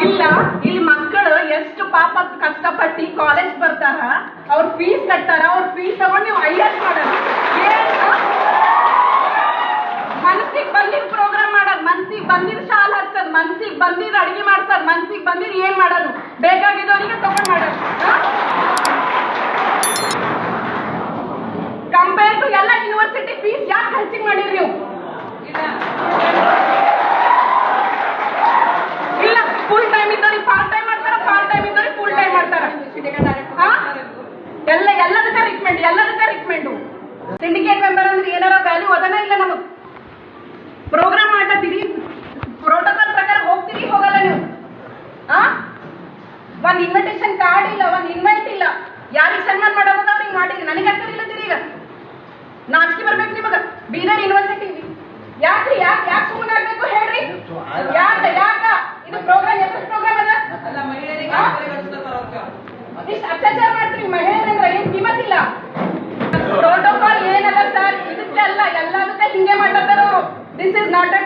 ಇಲ್ಲ ಇಲ್ಲಿ ಮಕ್ಕಳು ಎಷ್ಟು ಪಾಪ ಕಷ್ಟಪಟ್ಟು ಕಾಲೇಜ್ ಬರ್ತಾರ, ಅವ್ರ ಫೀಸ್ ಕಟ್ತಾರ, ಅವ್ರ ಫೀಸ್ ತಗೊಂಡು ನೀವು ಐಎಸ್ ಮಾಡೋದು ಮನ್ಸಿಗೆ ಬಂದಿದ್ ಪ್ರೋಗ್ರಾಮ್ ಮಾಡೋದು, ಮನ್ಸಿಗೆ ಬಂದಿದ್ ಶಾಲ್ ಹಚ್ಚೋದು, ಮನ್ಸಿಗೆ ಬಂದಿದ್ ಅಡಿಗೆ ಮಾಡ್ತಾರೆ, ಮನ್ಸಿಗೆ ಬಂದಿದ್ ಏನ್ ಮಾಡೋದು, ಬೇಕಾಗಿದ್ದವರಿಗೆ ತಗೊಂಡ್ ಮಾಡೋದು. ಕಂಪೇರ್ ಟು ಎಲ್ಲ ಯೂನಿವರ್ಸಿಟಿ ಫೀಸ್ ಯಾಕೆ ಹೆಚ್ಚಿಗೆ ಮಾಡಿರಿ ನೀವು? ಇಲ್ಲ ಫುಲ್ ಟೈಮ್ ಇದ್ದವ್ರಿಗೆ ಪಾರ್ಟ್ ಟೈಮ್ ಮಾಡ್ತಾರ, ಪಾರ್ಟ್ ಟೈಮ್ ಇದ್ದವ್ರಿಗೆ ಫುಲ್ ಟೈಮ್ ಮಾಡ್ತಾರ. ಎಲ್ಲದಕ್ಕ ರಿಕ್ಮೆಂಡ್ ಸಿಂಡಿಕೇಟ್ ಮೆಂಬರ್ ಅಂದ್ರೆ ಏನಾರ ವ್ಯಾಲ್ಯೂ ಅದನ್ನ ಇಲ್ಲ ನಮಗ್. ಪ್ರೋಗ್ರಾಮ್ ಮಾಡ್ತೀರಿ, ಪ್ರೋಟೋಕಾಲ್ ಪ್ರಕಾರ ಹೋಗ್ತೀರಿ, ಹೋಗಲ್ಲ ನೀವು. ಒಂದ್ ಇನ್ವಿಟೇಷನ್ ಕಾರ್ಡ್ ಇಲ್ಲ, ಒಂದ್ ಇನ್ವೈಟ್ ಇಲ್ಲ, ಯಾರಿಗೆ ಸನ್ಮಾನ ಮಾಡೋದ ಅವ್ರಿಗೆ ಮಾಡಿರಿ, ನನಗೆ ಆಗ್ತಿರ್ಲತ್ತೀರಿ. ಈಗ ನಾಚಿಕೆ ಬರ್ಬೇಕು ನಿಮಗ. ಬೀದರ್ ಯೂನಿವರ್ಸಿಟಿ ಯಾಕ್ರಿ ಯಾಕೆ ಸುಮ್ಮನೆ ಆಗ್ಬೇಕು ಹೇಳ್ರಿ? ಯಾಕ ಇದು ಪ್ರೋಗ್ರಾಮ್ ಎಷ್ಟು ಪ್ರೋಗ್ರಾಮ್ ಅದ? ಇಷ್ಟು ಅತ್ಯಾಚಾರ ಮಾಡ್ತೀವಿ ಮಹಿಳೆಯರಂದ್ರೆ ಏನ್ ಕಿಮ್ಮತ್ತಿಲ್ಲ. ಪ್ರೋಟೋಕಾಲ್ ಏನಲ್ಲ ಸರ್, ಇದಕ್ಕೆ ಅಲ್ಲ, ಎಲ್ಲದಕ್ಕೆ ಹಿಂಗೆ ಮಾಡ್ತಾರೆ ಅವರು. This is not a